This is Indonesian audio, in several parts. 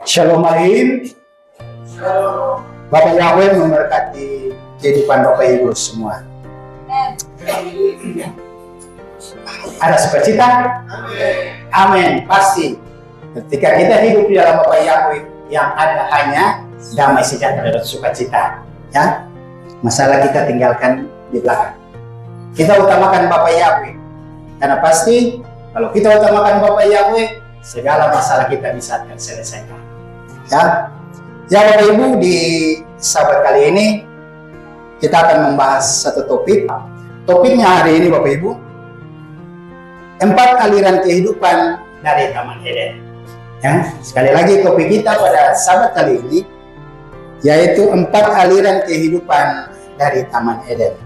Shalom Aim. Bapak Yahweh memberkati kehidupan Bapak Ibu semua. Ada sukacita? Amin. Pasti. Ketika kita hidup di dalam Bapak Yahweh, yang ada hanya damai sejahtera dan sukacita. Ya, masalah kita tinggalkan di belakang. Kita utamakan Bapak Yahweh, karena pasti kalau kita utamakan Bapak Yahweh, segala masalah kita bisa akan selesaikan. Ya Bapak Ibu, di sahabat kali ini kita akan membahas satu topik. Topiknya hari ini Bapak Ibu, 4 aliran kehidupan dari Taman Eden. Ya, sekali lagi topik kita pada sahabat kali ini yaitu 4 aliran kehidupan dari Taman Eden.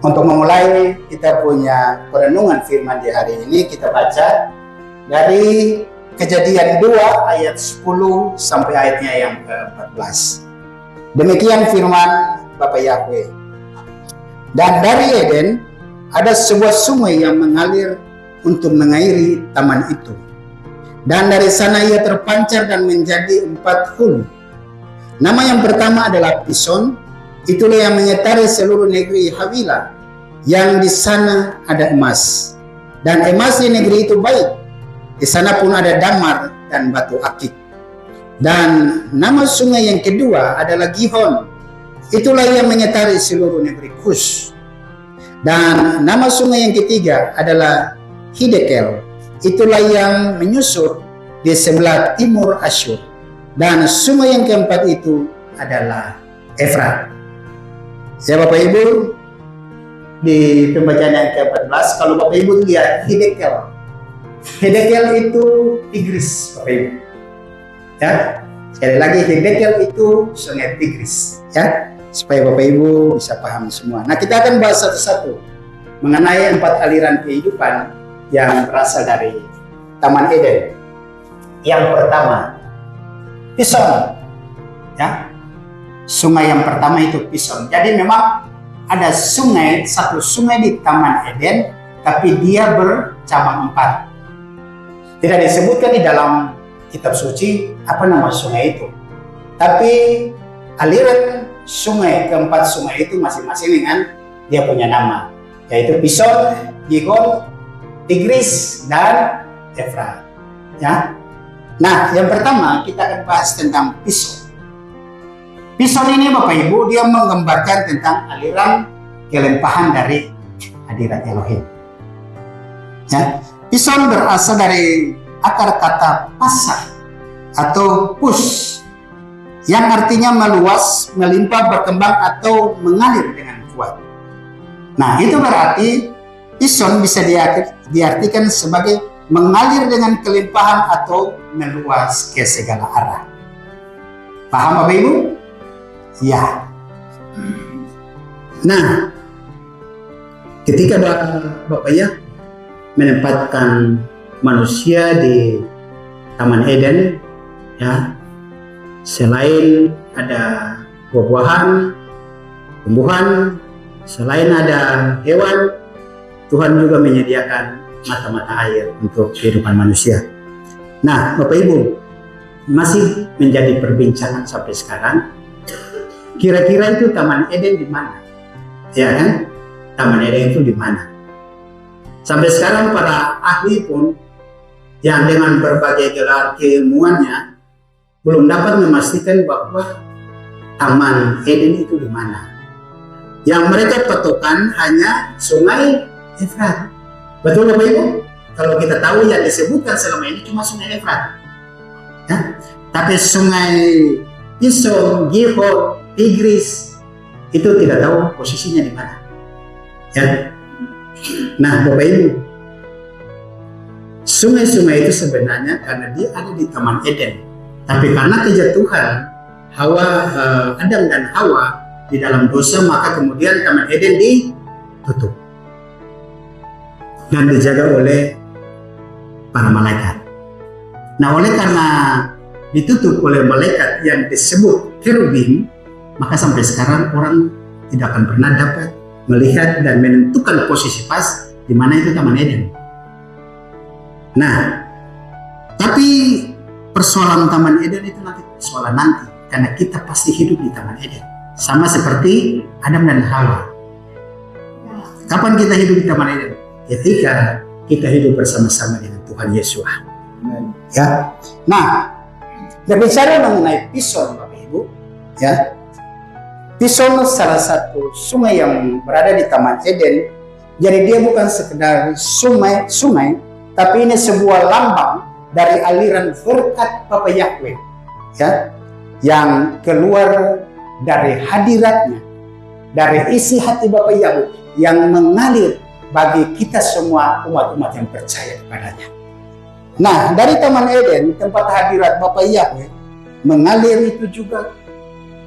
Untuk memulai kita punya perenungan firman di hari ini, kita baca dari Kejadian 2 ayat 10 sampai ayatnya yang ke-14. Demikian firman Bapak Yahweh. Dan dari Eden ada sebuah sungai yang mengalir untuk mengairi taman itu. Dan dari sana ia terpancar dan menjadi 4 hulu. Nama yang pertama adalah Pison. Itulah yang menyetari seluruh negeri Havila, yang di sana ada emas. Dan emas di negeri itu baik. Di sana pun ada damar dan batu akik. Dan nama sungai yang kedua adalah Gihon. Itulah yang menyetari seluruh negeri Kus. Dan nama sungai yang ketiga adalah Hidekel. Itulah yang menyusur di sebelah timur Asyur. Dan sungai yang keempat itu adalah Efrat. Ya Bapak Ibu, di pembacaan yang ke-14, kalau Bapak Ibu lihat Hidekel. Hidekel itu Tigris, Bapak Ibu. Ya, sekali lagi Hidekel itu sungai Tigris. Ya, supaya Bapak Ibu bisa paham semua. Nah, kita akan bahas satu-satu mengenai 4 aliran kehidupan yang berasal dari Taman Eden. Yang pertama, Pison. Ya, sungai yang pertama itu Pison. Jadi memang ada satu sungai di Taman Eden, tapi dia bercabang 4. Tidak disebutkan di dalam kitab suci apa nama sungai itu. Tapi aliran sungai, keempat sungai itu masing-masing dengan dia punya nama, yaitu Pison, Gihon, Tigris, dan Efrat. Ya. Nah, yang pertama kita akan bahas tentang Pison. Pison ini Bapak Ibu, dia menggambarkan tentang aliran kelimpahan dari hadirat Elohim. Ya. Pison berasal dari akar kata pasah atau pus, yang artinya meluas, melimpah, berkembang, atau mengalir dengan kuat. Nah, itu berarti Pison bisa diartikan sebagai mengalir dengan kelimpahan atau meluas ke segala arah. Paham Bapak Ibu? Ya. Nah, ketika Bapak ya menempatkan manusia di Taman Eden, ya, selain ada buah-buahan, tumbuhan, selain ada hewan, Tuhan juga menyediakan mata-mata air untuk kehidupan manusia. Nah, Bapak Ibu, masih menjadi perbincangan sampai sekarang. Kira-kira itu Taman Eden di mana? Ya kan? Taman Eden itu di mana? Sampai sekarang para ahli pun yang dengan berbagai gelar keilmuannya belum dapat memastikan bahwa Taman Eden itu di mana. Yang mereka patokan hanya sungai Efrat. Betul Bapak Ibu? Kalau kita tahu yang disebutkan selama ini cuma sungai Efrat. Ya? Tapi sungai Pison, Gihon, Tigris itu tidak tahu posisinya di mana. Ya. Nah Bapak Ibu, sungai-sungai itu sebenarnya karena dia ada di Taman Eden, tapi karena kejatuhan Adam dan Hawa di dalam dosa, maka kemudian Taman Eden ditutup dan dijaga oleh para malaikat. Nah, oleh karena ditutup oleh malaikat yang disebut kerubim, maka sampai sekarang orang tidak akan pernah dapat melihat dan menentukan posisi pas di mana itu Taman Eden. Nah, tapi persoalan Taman Eden itu nanti persoalan nanti, karena kita pasti hidup di Taman Eden, sama seperti Adam dan Hawa. Kapan kita hidup di Taman Eden? Ketika kita hidup bersama-sama dengan Tuhan Yesus. Ya. Nah, berbicara mengenai Pison, Bapak Ibu, ya. Pison salah satu sungai yang berada di Taman Eden. Jadi dia bukan sekedar sungai, tapi ini sebuah lambang dari aliran berkat Bapa Yahweh, ya, yang keluar dari hadiratnya, dari isi hati Bapa Yahweh yang mengalir bagi kita semua umat-umat yang percaya kepadanya. Nah, dari Taman Eden, tempat hadirat Bapa Yahweh, mengalir itu juga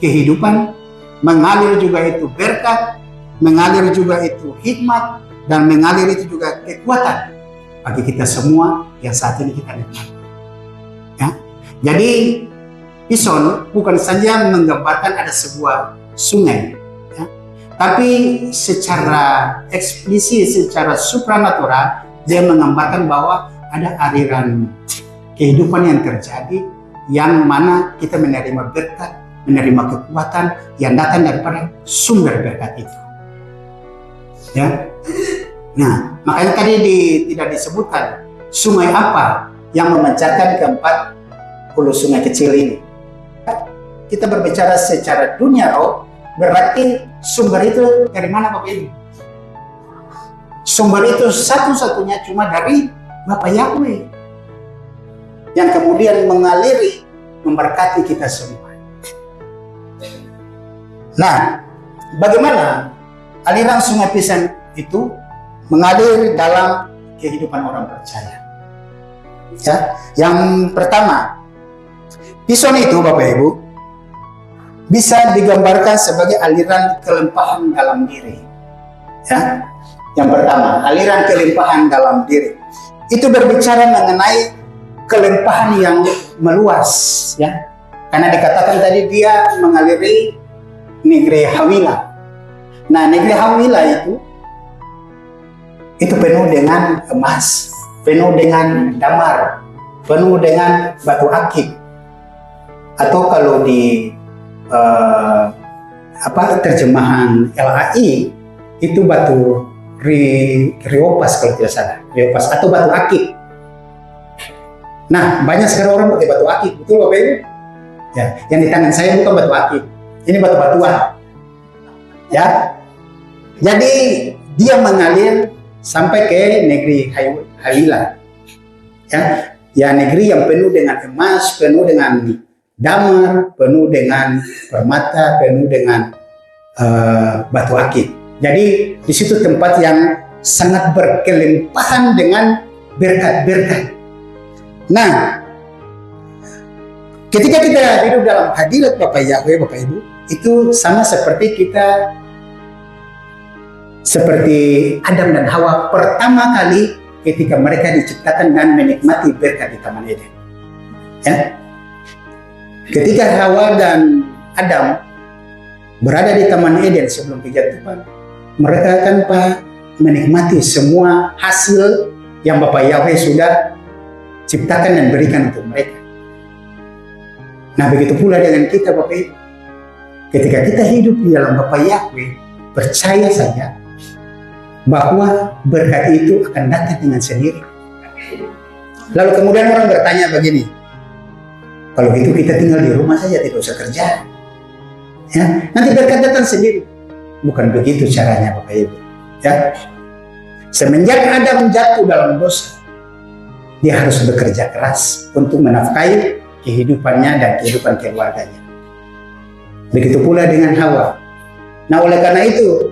kehidupan, mengalir juga itu berkat, mengalir juga itu hikmat, dan mengalir itu juga kekuatan bagi kita semua yang saat ini kita nikmati. Ya. Jadi Pison bukan saja menggambarkan ada sebuah sungai, ya, tapi secara eksplisit, secara supranatural dia menggambarkan bahwa ada aliran kehidupan yang terjadi, yang mana kita menerima berkat, menerima kekuatan yang datang daripada sumber berkat itu. Ya. Nah, makanya tadi tidak disebutkan sungai apa yang memancarkan keempat hulu sungai kecil ini. Kita berbicara secara dunia roh, berarti sumber itu dari mana Bapak Ibu? Sumber itu satu-satunya cuma dari Bapa Yahweh, yang kemudian mengaliri, memberkati kita semua. Nah, bagaimana aliran sungai Pison itu mengalir dalam kehidupan orang percaya? Ya, yang pertama, Pison itu Bapak Ibu bisa digambarkan sebagai aliran kelimpahan dalam diri. Ya, yang pertama, aliran kelimpahan dalam diri. Itu berbicara mengenai kelimpahan yang meluas, ya. Karena dikatakan tadi dia mengaliri negeri Hawila. Nah, negeri Hawila itu penuh dengan emas, penuh dengan damar, penuh dengan batu akik. Atau kalau di terjemahan LAI itu batu riopas kalau tidak salah, riopas atau batu akik. Nah, banyak sekali orang pakai batu akik, betul Bapak Ibu? Ya, yang di tangan saya bukan batu akik, ini batu-batuan. Ya, jadi dia mengalir sampai ke negeri Hawila. Ya, negeri yang penuh dengan emas, penuh dengan damar, penuh dengan permata, penuh dengan batu akik. Jadi di situ tempat yang sangat berkelimpahan dengan berkat-berkat. Nah, ketika kita hidup dalam hadirat Bapa Yahweh, Bapak Ibu, itu sama seperti Adam dan Hawa pertama kali ketika mereka diciptakan dan menikmati berkat di Taman Eden. Ya. Ketika Hawa dan Adam berada di Taman Eden sebelum kejatuhan, mereka tanpa menikmati semua hasil yang Bapa Yahweh sudah ciptakan dan berikan untuk mereka. Nah, begitu pula dengan kita Bapak Ibu. Ketika kita hidup di dalam Bapa Yahweh, percaya saja bahwa berkat itu akan datang dengan sendiri. Lalu kemudian orang bertanya begini, kalau gitu kita tinggal di rumah saja, tidak usah kerja. Ya, nanti berkat datang sendiri. Bukan begitu caranya Bapak Ibu. Ya. Semenjak Adam jatuh dalam dosa, dia harus bekerja keras untuk menafkahi kehidupannya dan kehidupan keluarganya. Begitu pula dengan Hawa. Nah, oleh karena itu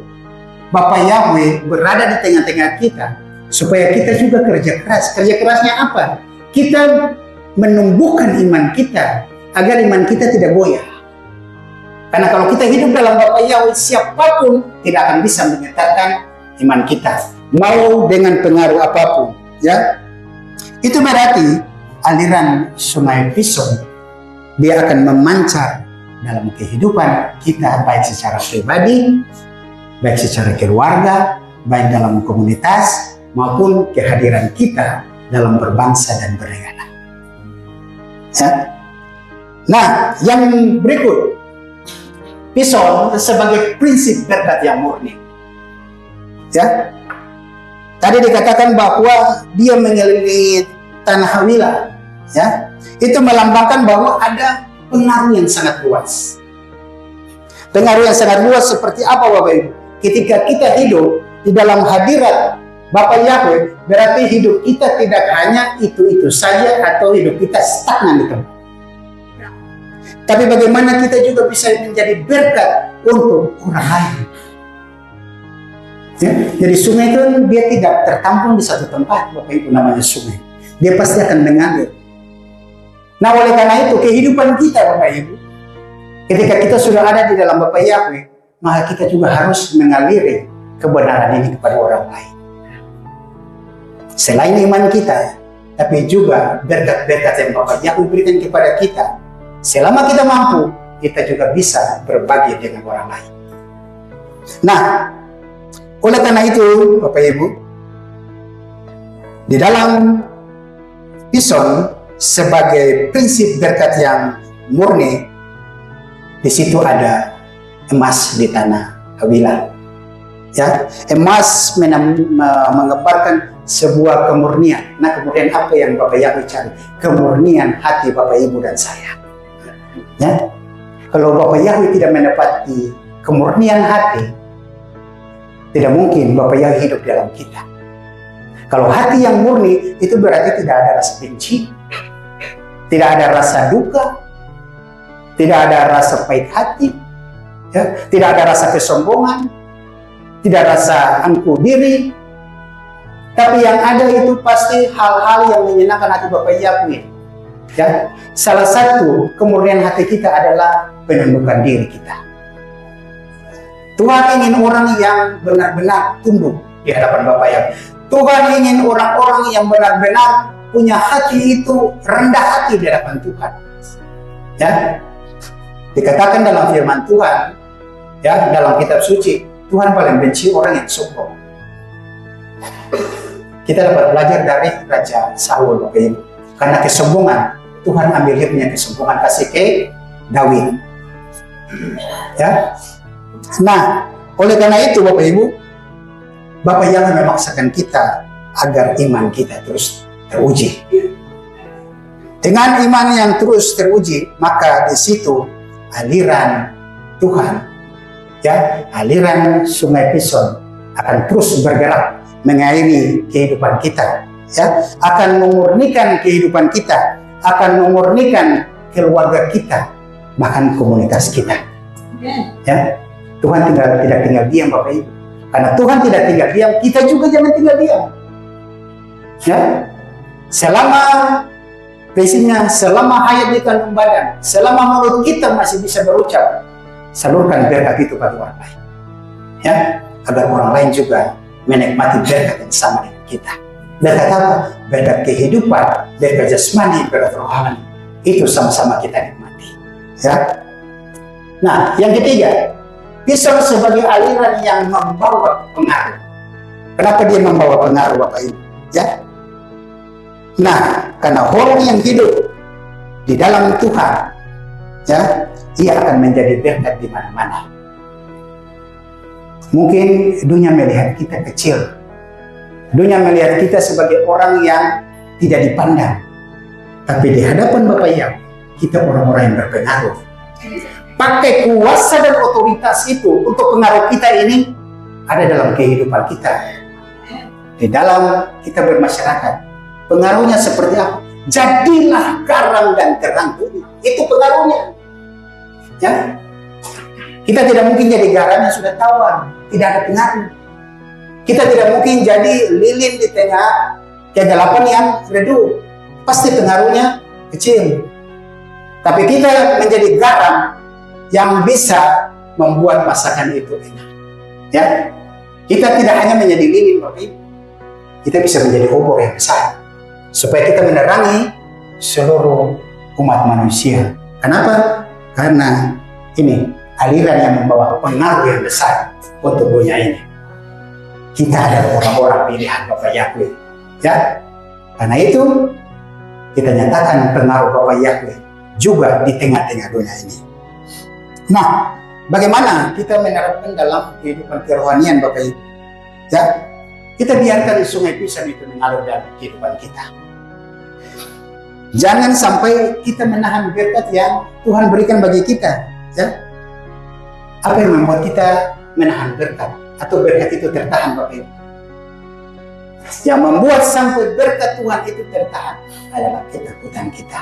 Bapa Yahweh berada di tengah-tengah kita supaya kita juga kerja keras. Kerja kerasnya apa? Kita menumbuhkan iman kita agar iman kita tidak goyah. Karena kalau kita hidup dalam Bapa Yahweh, siapapun tidak akan bisa menggetarkan iman kita, mau dengan pengaruh apapun. Ya, itu berarti aliran sungai Pison dia akan memancar dalam kehidupan kita, baik secara pribadi, baik secara keluarga, baik dalam komunitas, maupun kehadiran kita dalam berbangsa dan bernegara. Ya. Nah, yang berikut, Pison sebagai prinsip berkat yang murni. Ya, tadi dikatakan bahwa dia mengelilingi tanah Hawilah. Ya, itu melambangkan bahwa ada pengaruh yang sangat luas. Pengaruh yang sangat luas seperti apa, Bapak Ibu? Ketika kita hidup di dalam hadirat Bapa Yahweh, berarti hidup kita tidak hanya itu-itu saja atau hidup kita stagnan di tempat. Tapi bagaimana kita juga bisa menjadi berkat untuk orang lain. Ya, jadi sungai itu dia tidak tertampung di satu tempat, Bapak Ibu, namanya sungai. Dia pasti akan mengalir. Nah, oleh karena itu kehidupan kita, Bapak Ibu, ketika kita sudah ada di dalam Bapa Yahweh, maka kita juga harus mengaliri kebenaran ini kepada orang lain. Selain iman kita, tapi juga berkat-berkat yang Bapa Yahweh berikan kepada kita. Selama kita mampu, kita juga bisa berbagi dengan orang lain. Nah, oleh karena itu, Bapak Ibu, di dalam Pison sebagai prinsip berkat yang murni, di situ ada emas di tanah Hawilah. Ya, emas menggambarkan sebuah kemurnian. Nah, kemudian apa yang Bapak Yahweh cari? Kemurnian hati Bapak Ibu dan saya. Ya, kalau Bapak Yahweh tidak mendapati kemurnian hati, tidak mungkin Bapak Yahweh hidup dalam kita. Kalau hati yang murni, itu berarti tidak ada rasa benci, tidak ada rasa duka, tidak ada rasa pahit hati, ya, tidak ada rasa kesombongan, tidak rasa angkuh diri. Tapi yang ada itu pasti hal-hal yang menyenangkan hati Bapak Yahweh. Ya, salah satu kemurnian hati kita adalah penundukan diri kita. Tuhan ingin orang yang benar-benar tunduk di hadapan Bapa Yahweh. Tuhan ingin orang-orang yang benar-benar punya hati itu rendah hati di hadapan Tuhan. Ya, dikatakan dalam firman Tuhan, ya, dalam kitab suci, Tuhan paling benci orang yang sombong. Kita dapat belajar dari Raja Saul, Bapak Ibu. Karena kesombongan, Tuhan ambil dia punya kesombongan, kasih ke Daud. Ya. Nah, oleh karena itu Bapak Ibu, Bapak Yahweh memaksakan kita agar iman kita terus teruji. Dengan iman yang terus teruji, maka di situ aliran Tuhan, ya, aliran Sungai Pison akan terus bergerak mengairi kehidupan kita, ya, akan memurnikan kehidupan kita, akan memurnikan keluarga kita, bahkan komunitas kita. Ya, Tuhan tidak tinggal diam, Bapak Ibu. Karena Tuhan tidak tinggal diam, kita juga jangan tinggal diam. Ya, selama prinsipnya, selama hayat di kandung badan, selama mulut kita masih bisa berucap, salurkan berkat itu pada orang lain. Ya, agar orang lain juga menikmati berkat yang sama dengan kita. Berkat apa? Berkat kehidupan, berkat jasmani, berkat rohani. Itu sama-sama kita nikmati. Ya. Nah, yang ketiga, Pison sebagai aliran yang membawa pengaruh. Kenapa dia membawa pengaruh, Bapak Ibu? Ya. Nah, karena orang yang hidup di dalam Tuhan, ya, dia akan menjadi berkat di mana-mana. Mungkin dunia melihat kita kecil, dunia melihat kita sebagai orang yang tidak dipandang, tapi di hadapan Bapa Yahweh, kita orang-orang yang berpengaruh. Pakai kuasa dan otoritas itu untuk pengaruh kita ini ada dalam kehidupan kita, di dalam kita bermasyarakat. Pengaruhnya seperti apa? Jadilah garam dan terang. Itu pengaruhnya. Ya, kita tidak mungkin jadi garam yang sudah tawar, tidak ada pengaruh. Kita tidak mungkin jadi lilin di tengah kegelapan yang redup, pasti pengaruhnya kecil. Tapi kita menjadi garam yang bisa membuat masakan itu enak. Ya, kita tidak hanya menjadi lilin, Bapak Ibu, kita bisa menjadi obor yang besar, supaya kita menerangi seluruh umat manusia. Kenapa? Karena ini aliran yang membawa pengaruh yang besar untuk dunia ini. Kita adalah orang-orang pilihan Bapak Yahweh. Ya, karena itu kita nyatakan pengaruh Bapa Yahweh juga di tengah-tengah dunia ini. Nah, bagaimana kita menerapkan dalam kehidupan kerohanian Bapak Ibu? Ya, kita biarkan sungai Pison itu mengalir dalam kehidupan kita. Jangan sampai kita menahan berkat yang Tuhan berikan bagi kita. Ya, apa yang membuat kita menahan berkat atau berkat itu tertahan Bapak Ibu? Yang membuat sampai berkat Tuhan itu tertahan adalah ketakutan kita.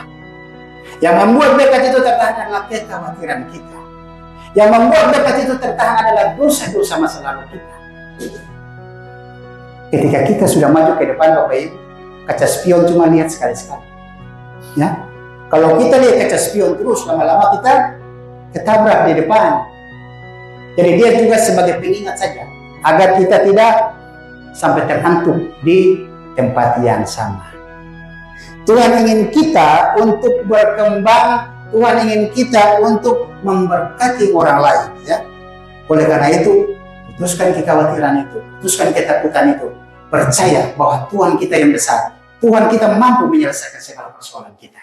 Yang membuat berkat itu tertahan adalah kekhawatiran kita. Yang membuat berkat itu tertahan adalah dosa-dosa masa lalu kita. Ketika kita sudah maju ke depan Bapak Ibu, kaca spion cuma lihat sekali-sekali. Ya, kalau kita lihat kaca spion terus, lama-lama kita ketabrak di depan. Jadi dia juga sebagai pengingat saja, agar kita tidak sampai terhantuk di tempat yang sama. Tuhan ingin kita untuk berkembang, Tuhan ingin kita untuk memberkati orang lain. Ya. Oleh karena itu, putuskan kekhawatiran itu, putuskan ketakutan itu. Percaya bahwa Tuhan kita yang besar, Tuhan kita mampu menyelesaikan segala persoalan kita.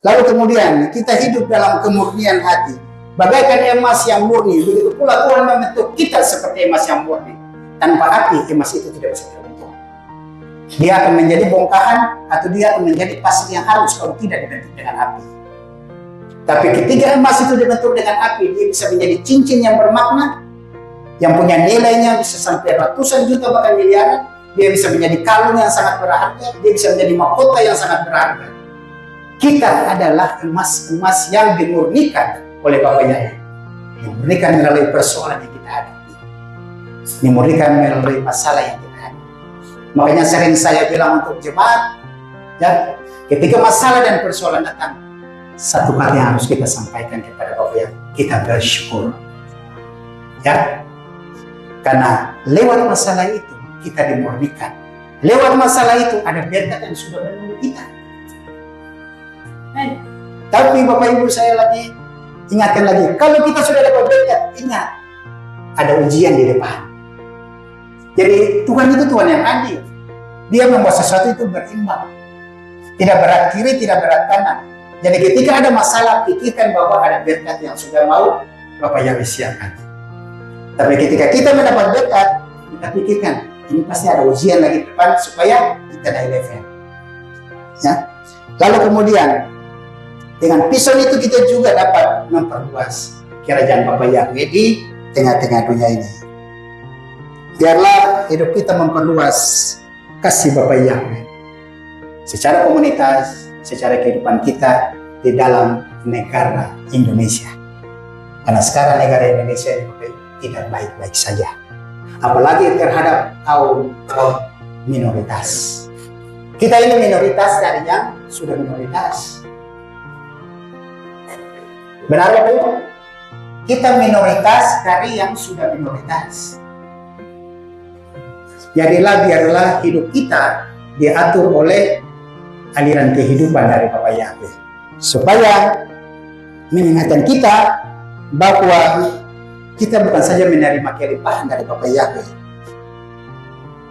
Lalu kemudian kita hidup dalam kemurnian hati, bagaikan emas yang murni. Begitu pula Tuhan membentuk kita seperti emas yang murni. Tanpa api, emas itu tidak bisa terbentuk. Dia akan menjadi bongkahan atau dia akan menjadi pasir yang halus kalau tidak dibentuk dengan api. Tapi ketika emas itu dibentuk dengan api, dia bisa menjadi cincin yang bermakna, yang punya nilainya bisa sampai ratusan juta bahkan miliaran. Dia bisa menjadi kalung yang sangat berharga, dia bisa menjadi mahkota yang sangat berharga. Kita adalah emas-emas yang dimurnikan oleh Bapa Yahweh, dimurnikan melalui persoalan yang kita hadapi, dimurnikan melalui masalah yang kita hadapi. Makanya sering saya bilang untuk jemaat, ya, ketika masalah dan persoalan datang, satu kali yang harus kita sampaikan kepada Bapa Yahweh, kita bersyukur. Ya, karena lewat masalah itu kita dimurnikan. Lewat masalah itu ada berkat yang sudah menunggu kita. Tapi Bapak Ibu, saya lagi ingatkan lagi, kalau kita sudah dapat berkat, ingat ada ujian di depan. Jadi Tuhan itu Tuhan yang adil. Dia membuat sesuatu itu berimbang, tidak berat kiri, tidak berat kanan. Jadi ketika ada masalah, pikirkan bahwa ada berkat yang sudah mau Bapak Yahweh siapkan. Tapi ketika kita mendapat berkat, kita pikirkan ini pasti ada ujian lagi di depan supaya kita naik level. Ya. Lalu kemudian dengan pisau itu kita juga dapat memperluas kerajaan Bapa Yahweh di tengah-tengah dunia ini. Biarlah hidup kita memperluas kasih Bapa Yahweh secara komunitas, secara kehidupan kita di dalam negara Indonesia. Karena sekarang negara Indonesia ini tidak baik-baik saja, apalagi terhadap kaum minoritas. Kita ini minoritas dari yang sudah minoritas. Benar ya, Bu? Kita minoritas dari yang sudah minoritas. Biarlah hidup kita diatur oleh aliran kehidupan dari Bapa Yahweh, supaya mengingatkan kita bahwa kita bukan saja menerima kelimpahan dari Bapa Yahweh,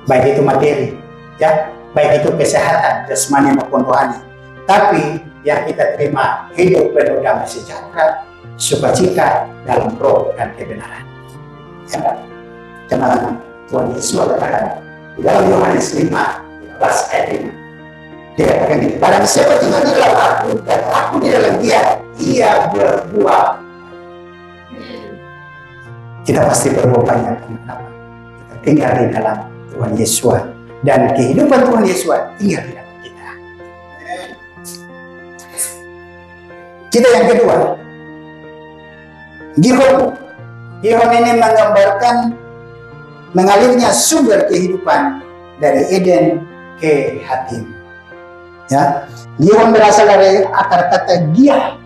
baik itu materi, ya, baik itu kesehatan jasmani maupun rohani, tapi yang kita terima hidup penuh damai sejahtera, sukacita dalam roh dan kebenaran. Ya, karena Tuhan Yesus berkata di dalam Yohanes 5:15 ayat 5, dia katakan ini, barang siapa tinggal di dalam aku dan aku di dalam dia, ia berbuah. Kita pasti berbuah banyak. Kenapa? Kita tinggal di dalam Tuhan Yesus, dan kehidupan Tuhan Yesus tinggal di dalam kita. Kita yang kedua, Gihon. Gihon ini menggambarkan mengalirnya sumber kehidupan dari Eden ke Hatim. Ya, Gihon berasal dari akar kata giah.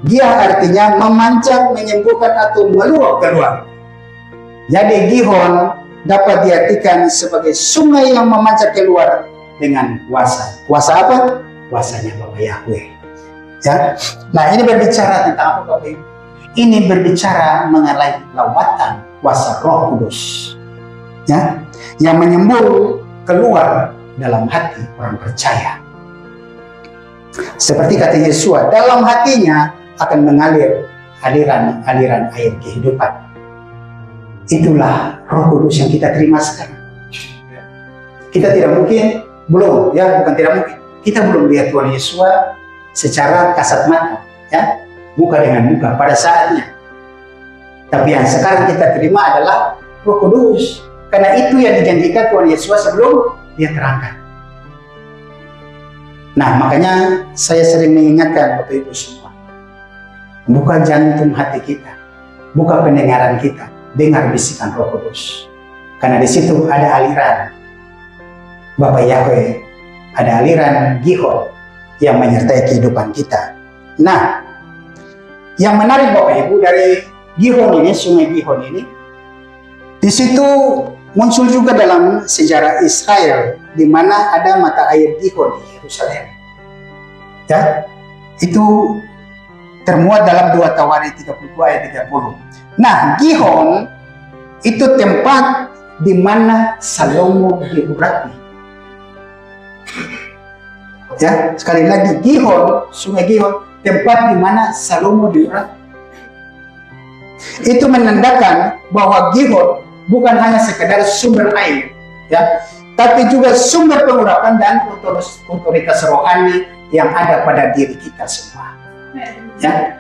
Giah artinya memancar, menyembuhkan atau meluap keluar. Jadi Gihon dapat diartikan sebagai sungai yang memancar keluar dengan kuasa. Kuasa apa? Kuasanya Bapa Yahweh. Ya. Nah, ini berbicara tentang apa, Bapak Ibu? Ini berbicara mengenai lawatan kuasa Roh Kudus. Ya, yang menyembur keluar dalam hati orang percaya. Seperti kata Yesua, dalam hatinya akan mengalir aliran-aliran air kehidupan. Itulah Roh Kudus yang kita terima sekarang. Kita tidak mungkin, bukan tidak mungkin, kita belum lihat Tuhan Yesua secara kasat mata, ya, muka dengan muka pada saatnya. Tapi yang sekarang kita terima adalah Roh Kudus, karena itu yang dijanjikan Tuhan Yesus sebelum dia terangkat. Nah, makanya saya sering mengingatkan Bapak Ibu semua, buka jantung hati kita, buka pendengaran kita, dengar bisikan Roh Kudus, karena di situ ada aliran Bapa Yahweh, ada aliran Gihon yang menyertai kehidupan kita. Nah, yang menarik Bapak Ibu dari Gihon ini, sungai Gihon ini, di situ muncul juga dalam sejarah Israel, di mana ada mata air Gihon di Yerusalem. Ya, itu termuat dalam 2 Tawarikh 32 ayat 30. Nah, Gihon itu tempat di mana Salomo diurapi. Ya, sekali lagi, Gihon, sungai Gihon, tempat di mana Salomo diurapi. Itu menandakan bahwa Gihon bukan hanya sekedar sumber air, ya, tapi juga sumber pengurapan dan otoritas rohani yang ada pada diri kita semua. Ya,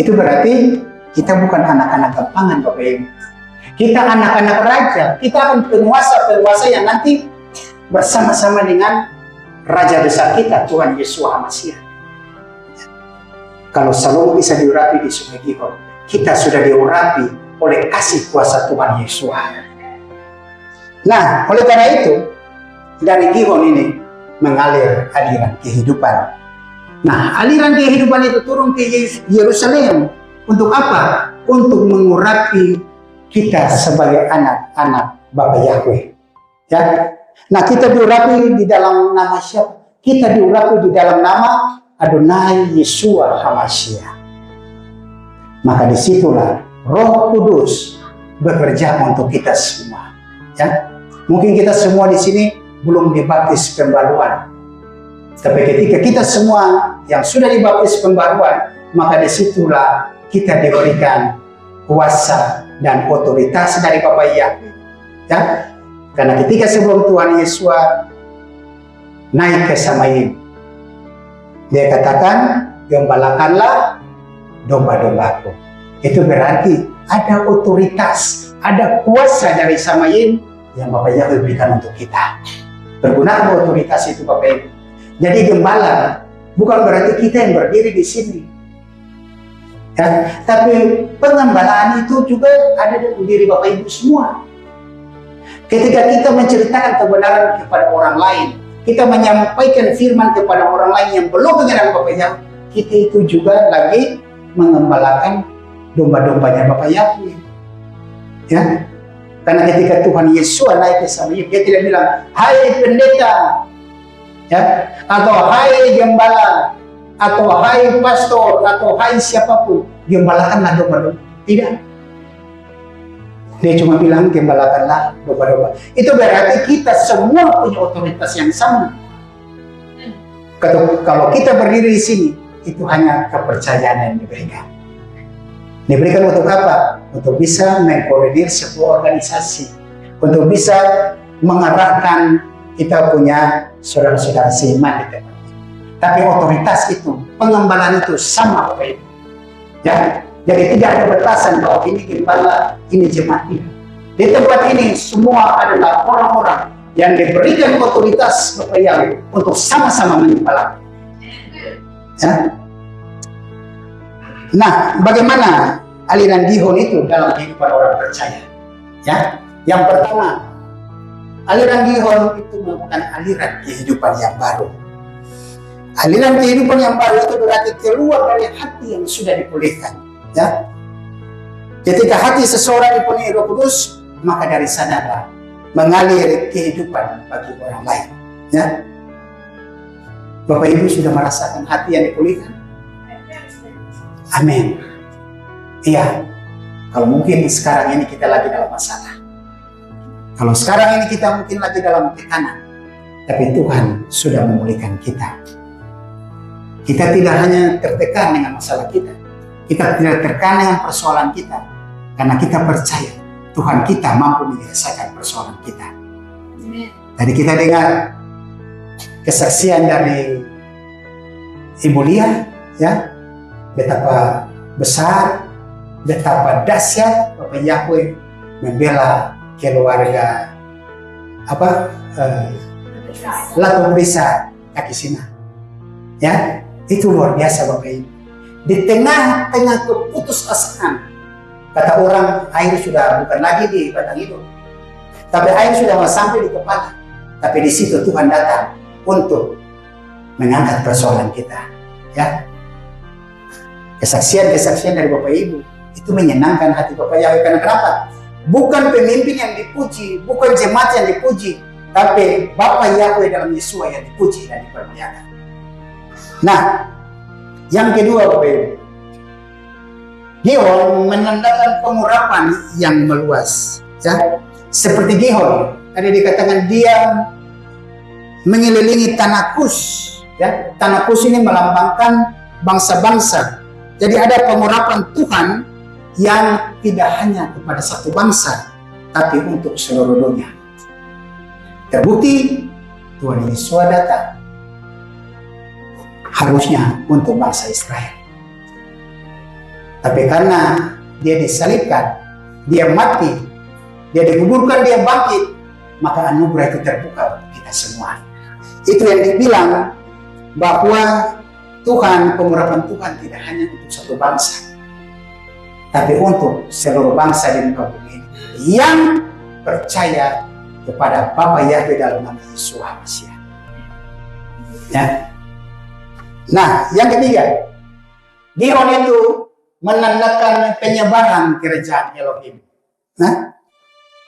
itu berarti kita bukan anak-anak gampangan, Bapak Ibu. Kita anak-anak raja, kita akan penguasa-penguasa yang nanti bersama-sama dengan Raja besar kita, Tuhan Yesus HaMashiach. Kalau Salomo bisa diurapi di sungai Gihon, kita sudah diurapi oleh kasih kuasa Tuhan Yesus. Nah, oleh karena itu, dari Gihon ini mengalir aliran kehidupan. Nah, aliran kehidupan itu turun ke Yerusalem. Untuk apa? Untuk mengurapi kita sebagai anak-anak Bapa Yahweh. Ya. Nah, kita diurapi di dalam nama siapa? Kita diurapi di dalam nama Adonai Yeshua HaMashiach. Maka disitulah Roh Kudus bekerja untuk kita semua. Ya, mungkin kita semua di sini belum dibaptis pembaruan, tapi ketika kita semua yang sudah dibaptis pembaruan, maka disitulah kita diberikan kuasa dan otoritas dari Bapa Yahweh. Ya, karena ketika sebelum Tuhan Yesus naik ke Samayim, dia katakan, gembalakanlah domba-dombaku. Itu berarti ada otoritas, ada kuasa dari Samayim yang Bapak Yahweh berikan untuk kita. Berguna otoritas itu Bapak Ibu. Jadi gembala bukan berarti kita yang berdiri di sini. Ya, tapi pengembalaan itu juga ada di diri Bapak Ibu semua. Ketika kita menceritakan kebenaran kepada orang lain, kita menyampaikan firman kepada orang lain yang belum mengenal Bapak Yahweh, kita itu juga lagi mengembalakan domba-dombanya Bapak Yahweh. Ya, karena ketika Tuhan Yesus naik ke Samayim, dia tidak bilang, hai pendeta, ya, atau hai gembala, atau hai pastor, atau hai siapapun, gembalakanlah domba-domba. Tidak. Dia cuma bilang, gembalakanlah domba-domba. Itu berarti kita semua punya otoritas yang sama. Kalau kita berdiri di sini, itu hanya kepercayaan yang diberikan. Diberikan untuk apa? Untuk bisa mengkoordinir sebuah organisasi, untuk bisa mengarahkan kita punya saudara-saudara seiman di tempat ini. Tapi otoritas itu, pengembalaan itu sama Bapak Ibu. Ya, jadi tidak ada batasan bahwa ini gembala, ini jemaat. Di tempat ini semua adalah orang-orang yang diberikan otoritas Bapak Yahweh untuk sama-sama menyembah. Ya. Nah, bagaimana aliran Gihon itu dalam kehidupan orang percaya? Ya, yang pertama, aliran Gihon itu merupakan aliran kehidupan yang baru. Aliran kehidupan yang baru itu berarti keluar dari hati yang sudah dipulihkan. Ya, ketika hati seseorang dipenuhi Roh Kudus, maka dari sanalah mengalir kehidupan bagi orang lain. Ya, Bapak Ibu sudah merasakan hati yang dipulihkan? Amin. Iya, kalau mungkin sekarang ini kita lagi dalam masalah, kalau sekarang ini kita mungkin lagi dalam tekanan, tapi Tuhan sudah memulihkan kita. Kita tidak hanya tertekan dengan masalah kita. Kita tidak tertekan dengan persoalan kita. Karena kita percaya Tuhan kita mampu menyelesaikan persoalan kita. Tadi kita dengar kesaksian dari Ibu Lia, ya, betapa besar, betapa dahsyat Bapak Yahweh membela keluarga Lato Brisa Kaki Sina. Ya, itu luar biasa Bapak Ibu. Di tengah-tengah keputusasaan, kata orang, air sudah bukan lagi di batang hidung, tapi air sudah sampai di kepala. Tapi di situ Tuhan datang untuk mengangkat persoalan kita. Ya, kesaksian-kesaksian dari Bapak Ibu itu menyenangkan hati Bapak Yahweh. Karena kenapa? Bukan pemimpin yang dipuji, bukan jemaat yang dipuji, tapi Bapak Yahweh dalam Yesus yang dipuji dan dipermuliakan. Nah, yang kedua Bapak Ibu, Gihon menandakan pengurapan yang meluas. Ya, seperti Gihon tadi dikatakan dia mengelilingi tanah Kus. Ya, tanah Kus ini melambangkan bangsa-bangsa. Jadi ada pengurapan Tuhan yang tidak hanya kepada satu bangsa, tapi untuk seluruh dunia. Terbukti Tuhan Yesus datang harusnya untuk bangsa Israel. Tapi karena dia disalibkan, dia mati, dia dikuburkan, dia bangkit, maka anugerah itu terbuka untuk kita semua. Itu yang dibilang bahwa Tuhan, pengurapan Tuhan tidak hanya untuk satu bangsa, tapi untuk seluruh bangsa di muka bumi ini yang percaya kepada Bapa Yahweh dalam nama Yesus Mesias. Ya. Nah, yang ketiga, Gihon itu menandakan penyebaran kerajaan Elohim. Nah,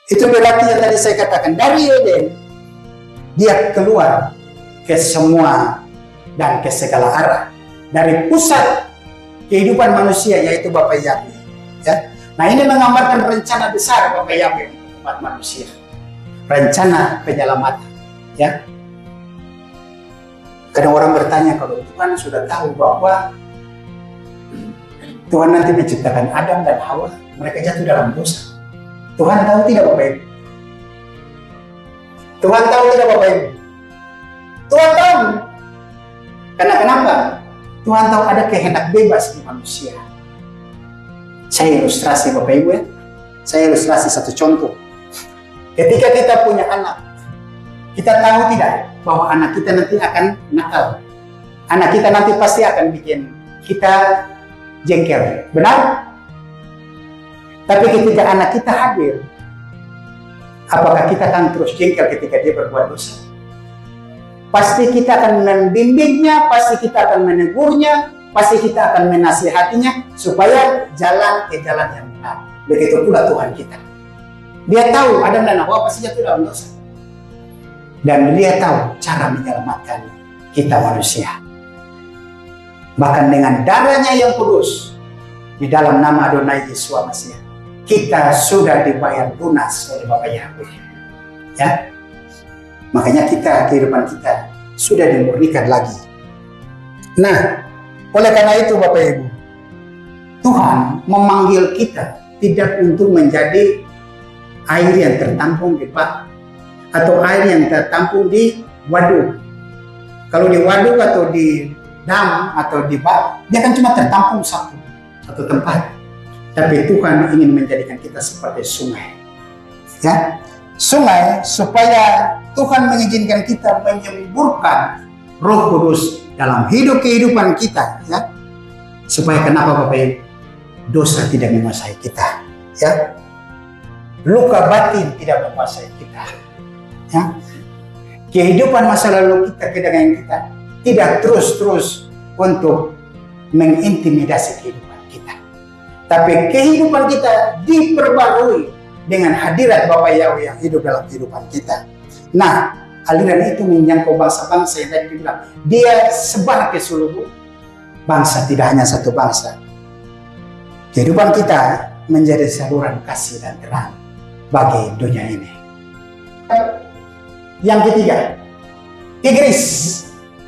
itu berarti yang tadi saya katakan, dari Eden dia keluar ke semua dan ke segala arah, dari pusat kehidupan manusia yaitu Bapa Yahweh. Ya. Nah, ini menggambarkan rencana besar Bapa Yahweh untuk umat manusia, rencana penyelamatan. Ya. Kadang orang bertanya, kalau Tuhan sudah tahu bahwa Tuhan nanti menciptakan Adam dan Hawa, mereka jatuh dalam dosa, Tuhan tahu tidak Bapak Ibu? Tuhan tahu tidak Bapak Ibu? Tuhan tahu. Karena kenapa? Tuhan tahu ada kehendak bebas di manusia. Saya ilustrasi Bapak Ibu ya. Saya ilustrasi satu contoh. Ketika kita punya anak, kita tahu tidak bahwa anak kita nanti akan nakal. Anak kita nanti pasti akan bikin kita jengkel. Benar? Tapi ketika anak kita hadir, apakah kita akan terus jengkel ketika dia berbuat dosa? Pasti kita akan membimbingnya, pasti kita akan menegurnya, pasti kita akan menasihatinya supaya jalan ke jalan yang benar. Begitu pula Tuhan kita. Dia tahu Adam dan Hawa pasti jatuh dalam dosa. Dan dia tahu cara menyelamatkan kita manusia. Bahkan dengan darahnya yang kudus, di dalam nama Adonai Yesus Mesias, kita sudah dibayar lunas oleh Bapa Yahweh. Ya, makanya kehidupan kita sudah dimurnikan lagi. Nah, oleh karena itu Bapak Ibu, Tuhan memanggil kita tidak untuk menjadi air yang tertampung di bak atau air yang tertampung di waduk. Kalau di waduk atau di dam atau di bak, dia kan cuma tertampung satu tempat. Tapi Tuhan ingin menjadikan kita seperti sungai. Ya, sungai supaya Tuhan mengizinkan kita menyemburkan Roh Kudus dalam kehidupan kita, ya. Supaya kenapa Bapak Ibu? Dosa tidak menguasai kita, ya. Luka batin tidak menguasai kita. Ya. Kehidupan masa lalu kita, kedatangan kita tidak terus untuk mengintimidasi kehidupan kita. Tapi kehidupan kita diperbarui dengan hadirat Bapa Yahweh yang hidup dalam kehidupan kita. Nah, aliran itu menjangkau bangsa-bangsa yang tadi dibilang. Dia sebar ke seluruh bangsa, tidak hanya satu bangsa. Kehidupan kita menjadi saluran kasih dan terang bagi dunia ini. Yang ketiga, Tigris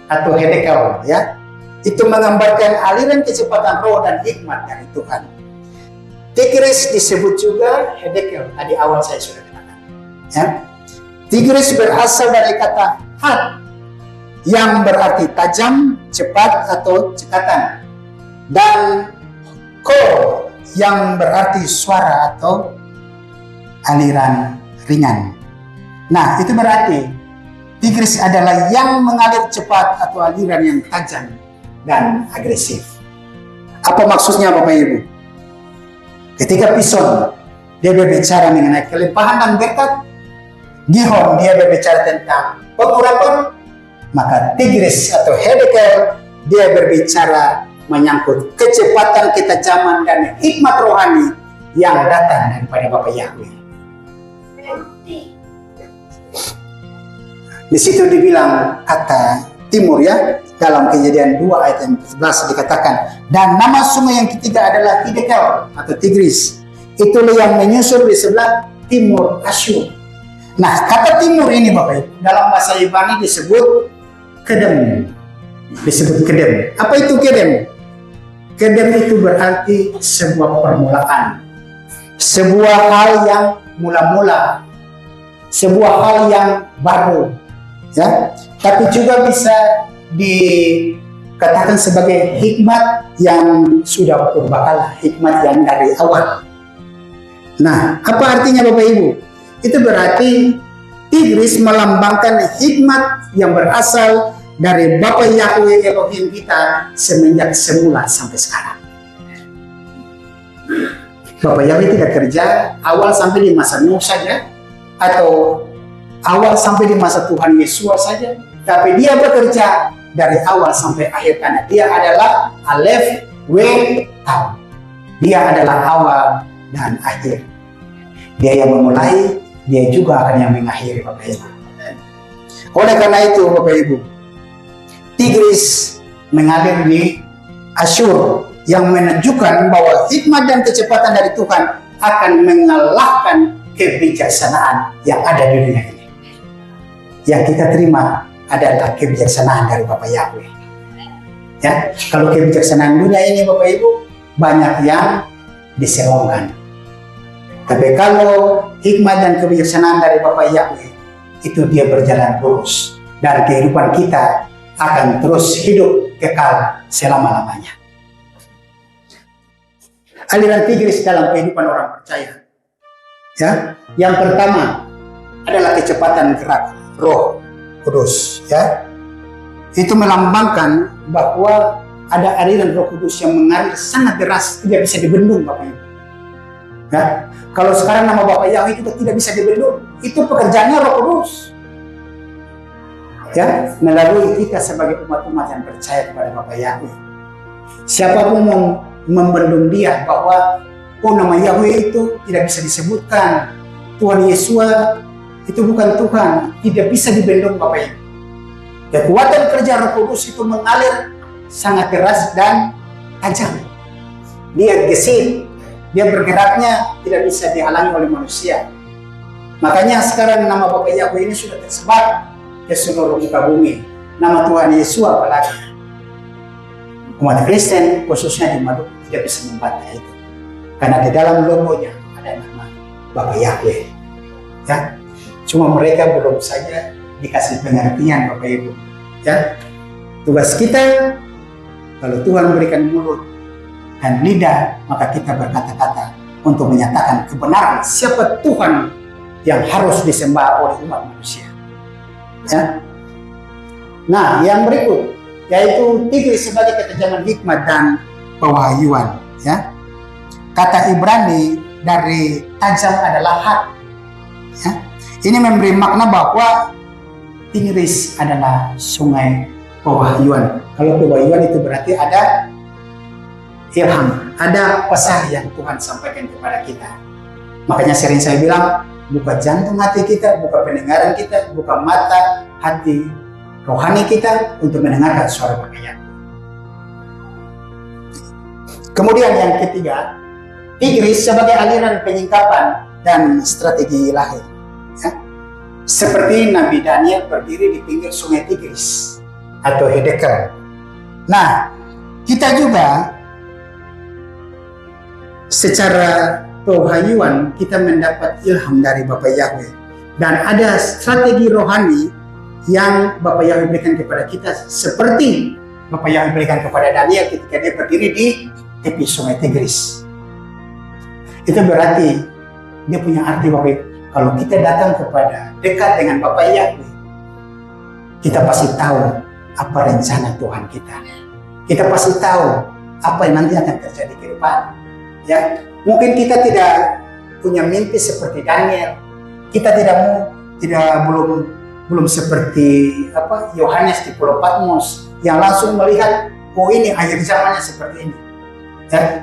atau Hedekau, ya. itu menggambarkan aliran kecepatan roh dan hikmat dari Tuhan. Tigris disebut juga Hedekel, tadi awal saya sudah katakan. Ya. Tigris berasal dari kata had, yang berarti tajam, cepat atau cekatan, dan kor yang berarti suara atau aliran ringan. Nah, itu berarti Tigris adalah yang mengalir cepat atau aliran yang tajam dan agresif. Apa maksudnya Bapak Ibu? Ketika Pison dia berbicara mengenai kelimpahan dan berkat, Gihon dia berbicara tentang pengurapan, maka Tigris atau Hedekel dia berbicara menyangkut kecepatan, ketajaman dan hikmat rohani yang datang daripada Bapa Yahweh. Di situ dibilang kata timur ya, dalam Kejadian 2 ayat 14 dikatakan, dan nama sungai yang ketiga adalah Hidekel atau Tigris. Itulah yang menyusul di sebelah timur Asyur. Nah, kata timur ini Bapak Ibu, dalam bahasa Ibrani disebut kedem. Disebut kedem. Apa itu kedem? Kedem itu berarti sebuah permulaan. Sebuah hal yang mula-mula. Sebuah hal yang baru. Ya, tapi juga bisa dikatakan sebagai hikmat yang sudah purbakala, hikmat yang dari awal. Nah, apa artinya Bapak Ibu? Itu berarti Tigris melambangkan hikmat yang berasal dari Bapa Yahweh Elohim kita semenjak semula sampai sekarang. Bapa Yahweh tidak kerja awal sampai di masa Nuh saja, atau awal sampai di masa Tuhan Yesus saja, tapi dia bekerja dari awal sampai akhir karena dia adalah Alef, We, Taw. Dia adalah awal dan akhir. Dia yang memulai, dia juga akan yang mengakhiri Bapak Ibu. Oleh karena itu Bapak Ibu, Tigris mengalir di Asyur yang menunjukkan bahwa hikmat dan kecepatan dari Tuhan akan mengalahkan kebijaksanaan yang ada di dunia ini. Yang kita terima adalah kebijaksanaan dari Bapa Yahweh. Ya, kalau kebijaksanaan dunia ini Bapak Ibu banyak yang diserongkan. Tapi kalau hikmat dan kebijaksanaan dari Bapa Yahweh itu dia berjalan lurus dan kehidupan kita akan terus hidup kekal selama-lamanya. Aliran Tigris dalam kehidupan orang percaya. Ya, yang pertama adalah kecepatan gerak Roh Kudus, ya. Itu melambangkan bahwa ada aliran Roh Kudus yang mengalir sangat deras, tidak bisa dibendung Bapak Ibu. Ya. Kalau sekarang nama Bapak Yahweh itu tidak bisa dibendung, itu pekerjaannya Roh Kudus. Ya, melalui kita sebagai umat-umat yang percaya kepada Bapak Yahweh. Siapapun membendung dia bahwa nama Yahweh itu tidak bisa disebutkan, Tuhan Yesus itu bukan Tuhan, tidak bisa dibendung Bapak Ibu. Kekuatan kerja Roh Kudus itu mengalir sangat deras dan tajam. Dia gesit, dia bergeraknya tidak bisa dihalangi oleh manusia. Makanya sekarang nama Bapak Yahweh ini sudah tersebar ke seluruh muka bumi. Nama Tuhan Yesus apalagi. Umat Kristen khususnya di Maluku tidak bisa membantah itu. Karena di dalam logonya ada nama Bapak Yahweh. Ya. Cuma mereka belum saja dikasih pengertian Bapak Ibu. Ya. Tugas kita, kalau Tuhan memberikan mulut dan lidah, maka kita berkata-kata untuk menyatakan kebenaran siapa Tuhan yang harus disembah oleh umat manusia. Ya. Nah, yang berikut yaitu Tigris sebagai ketajaman hikmat dan pewahyuan. Ya. Kata Ibrani dari tajam adalah had. Ya. Ini memberi makna bahwa Tigris adalah sungai pewahyuan. Kalau pewahyuan itu berarti ada ilham, ada pesan yang Tuhan sampaikan kepada kita. Makanya sering saya bilang, buka jantung hati kita, buka pendengaran kita, buka mata hati rohani kita untuk mendengarkan suara Bapa. Kemudian yang ketiga, Tigris sebagai aliran penyingkapan dan strategi ilahi. Ya. Seperti Nabi Daniel berdiri di pinggir sungai Tigris atau Hedekel. Nah, kita juga secara pewahyuan kita mendapat ilham dari Bapa Yahweh, dan ada strategi rohani yang Bapa Yahweh berikan kepada kita, seperti Bapa Yahweh berikan kepada Daniel ketika dia berdiri di tepi sungai Tigris. Itu berarti dia punya arti bahwa kalau kita datang kepada dekat dengan Bapa Yahweh, kita pasti tahu apa rencana Tuhan kita. Kita pasti tahu apa yang nanti akan terjadi ke depan. Ya, mungkin kita tidak punya mimpi seperti Daniel. Kita belum seperti Yohanes di Pulau Patmos yang langsung melihat, oh ini akhir zamannya seperti ini. Ya.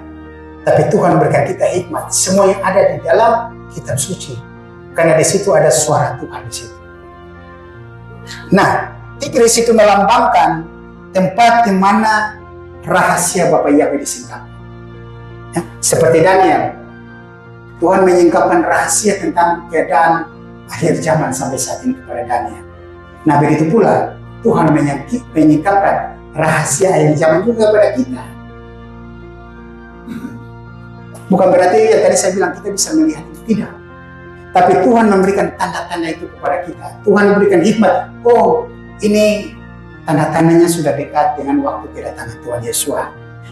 Tapi Tuhan berikan kita hikmat, semua yang ada di dalam kitab suci, karena di situ ada suara Tuhan di situ. Nah, Tigris itu melambangkan tempat di mana rahasia Bapa Yahweh disingkapkan. Ya, seperti Daniel, Tuhan menyingkapkan rahasia tentang keadaan akhir zaman sampai saat ini kepada Daniel. Nah, begitu pula Tuhan menyingkapkan rahasia akhir zaman juga kepada kita. Bukan berarti yang tadi saya bilang kita bisa melihat itu, tidak. Tapi Tuhan memberikan tanda-tanda itu kepada kita. Tuhan memberikan hikmat. Oh, ini tanda-tandanya sudah dekat dengan waktu kedatangan Tuhan Yesus.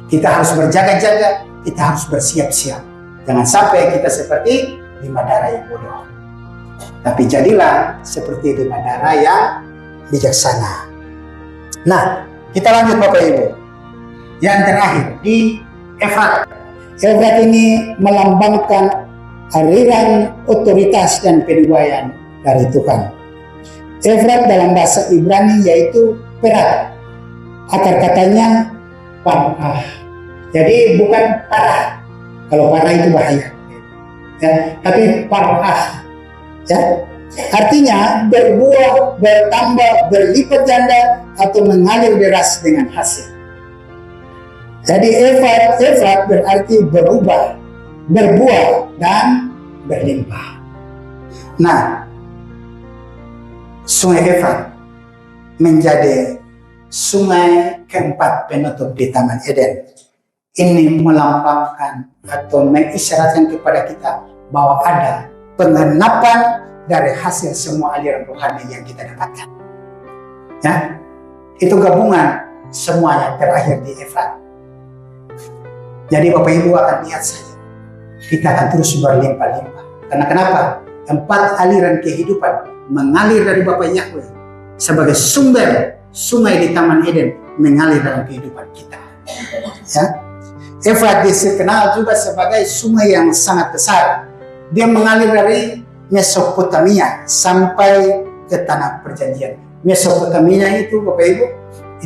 Kita harus berjaga-jaga, kita harus bersiap-siap. Jangan sampai kita seperti lima darah yang bodoh. Tapi jadilah seperti lima darah yang bijaksana. Nah, kita lanjut Bapak Ibu. Yang terakhir di Efrat. Efrat ini melambangkan aliran otoritas dan penuaian dari Tuhan. Efrat dalam bahasa Ibrani yaitu perak. Akar katanya parah. Jadi bukan parah. Kalau parah itu bahaya. Ya, tapi parah. Ya. Artinya berbuah, bertambah, berlipat ganda atau mengalir deras dengan hasil. Jadi Efrat berarti berubah, berbuah, dan berlimpah. Nah, sungai Efrat menjadi sungai keempat penutup di Taman Eden. Ini melambangkan atau mengisyaratkan kepada kita bahwa ada pengenapan dari hasil semua aliran rohani yang kita dapatkan. Ya, itu gabungan semuanya terakhir di Efrat. Jadi Bapak Ibu akan lihat saja, kita akan terus berlimpah-limpah. Karena kenapa? 4 aliran kehidupan mengalir dari Bapa Yahweh sebagai sumber sungai di Taman Eden mengalir dalam kehidupan kita. Ya. Efrat dikenal juga sebagai sungai yang sangat besar. Dia mengalir dari Mesopotamia sampai ke Tanah Perjanjian. Mesopotamia itu Bapak Ibu,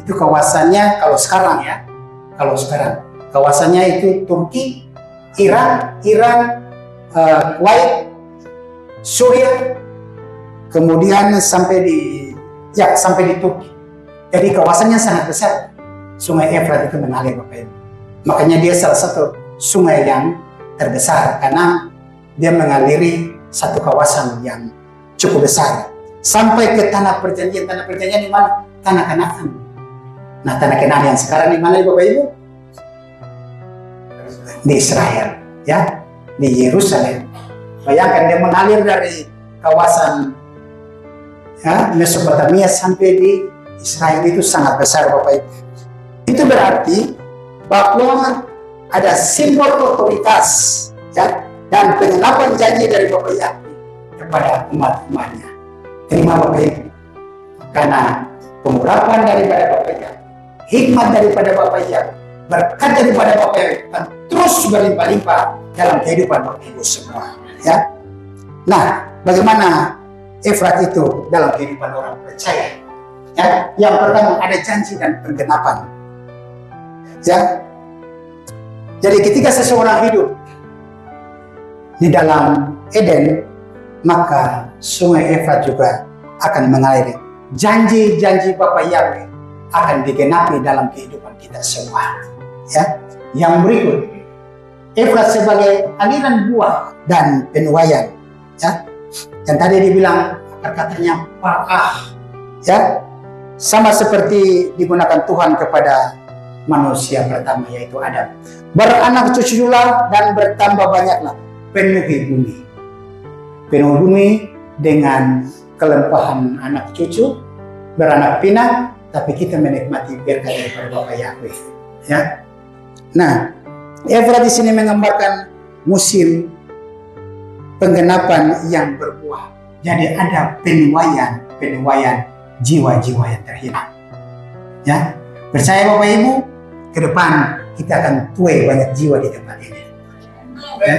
itu kawasannya kalau sekarang kawasannya itu Turki, Iran, Kuwait, Suriah, kemudian sampai di Turki. Jadi kawasannya sangat besar. Sungai Efrat itu mengalir Bapak Ibu. Makanya dia salah satu sungai yang terbesar karena dia mengaliri satu kawasan yang cukup besar sampai ke Tanah Perjanjian. Tanah Perjanjian di mana? Tanah Kanaan. Nah, Tanah Kanaan yang sekarang di mana Bapak Ibu? Di Israel, ya, di Yerusalem. Bayangkan dia mengalir dari kawasan Mesopotamia sampai di Israel, itu sangat besar Bapak Ibu. Itu berarti bahwa ada simbol otoritas, ya, dan pengenapan janji dari Bapak Yahweh kepada umat-umatnya. Terima Bapak Ibu, karena pengurapan daripada Bapak Yahweh, hikmat daripada Bapak Yahweh, berkat daripada Bapak Yahweh akan terus berlimpah-limpah dalam kehidupan Bapak Ibu semua. Ya. Nah, bagaimana Efrat itu dalam kehidupan orang percaya? Ya, yang pertama ada janji dan penggenapan. Ya, jadi ketika seseorang hidup di dalam Eden, maka sungai Efrat juga akan mengalir. Janji-janji Bapa Yahweh akan digenapi dalam kehidupan kita semua. Ya, yang berikut, Efrat sebagai aliran buah dan penuaian. Ya, yang tadi dibilang katanya parah. Ya, sama seperti digunakan Tuhan kepada manusia pertama yaitu Adam. Beranak cuculah dan bertambah banyaklah, penuhi bumi. Penuhi bumi dengan kelimpahan anak cucu, beranak pinak, tapi kita menikmati berkat daripada Bapa Yahweh. Ya. Nah, Efrat di sini menggambarkan musim penggenapan yang berbuah. Jadi ada penuaian jiwa-jiwa yang terhilang. Ya, percaya Bapak Ibu, ke depan kita akan tuai banyak jiwa di tempat ini. Ya.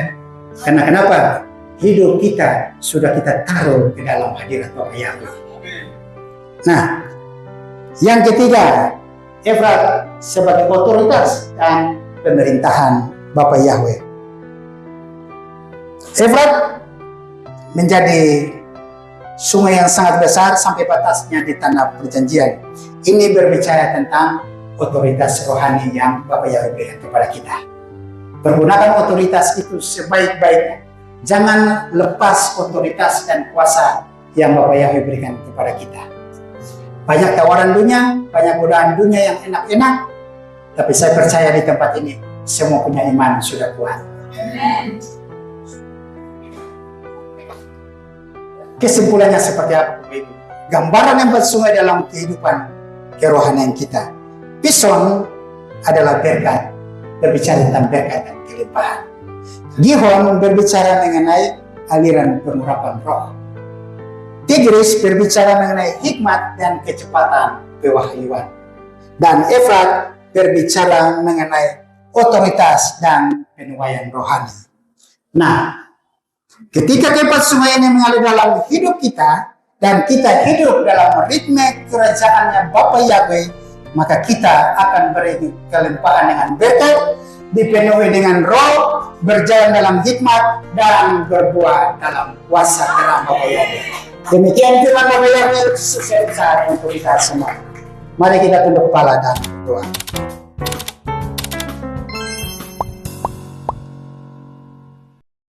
Karena kenapa? Hidup kita sudah kita taruh ke dalam hadirat Bapa Yahweh. Nah, yang ketiga, Efrat sebagai otoritas dan pemerintahan Bapa Yahweh. Efrat menjadi sungai yang sangat besar sampai batasnya di tanah perjanjian. Ini berbicara tentang otoritas rohani yang Bapa Yahweh berikan kepada kita. Pergunakan otoritas itu sebaik-baiknya. Jangan lepas otoritas dan kuasa yang Bapa Yahweh berikan kepada kita. Banyak tawaran dunia, banyak godaan dunia yang enak-enak, tapi saya percaya di tempat ini semua punya iman sudah kuat. Amen. Kesimpulannya seperti apa, Bapak Ibu? Gambaran yang bersungai dalam kehidupan kerohanian kita. Pison adalah berkat, berbicara tentang berkat dan kelimpahan. Gihon berbicara mengenai aliran pengurapan roh. Tigris berbicara mengenai hikmat dan kecepatan pewahyuan. Dan Efrat berbicara mengenai otoritas dan penuaian rohani. Nah, ketika keempat sungai ini mengalir dalam hidup kita dan kita hidup dalam ritme kerajaannya Bapa Yahweh, maka kita akan beri kelimpahan dengan berkat, dipenuhi dengan roh, berjalan dalam hikmat, dan berbuah dalam kuasa terang Bapa Yahweh. Demikian firman Bapa Yahweh sesuai untuk kita semua. Mari kita tunduk kepala dan berdoa.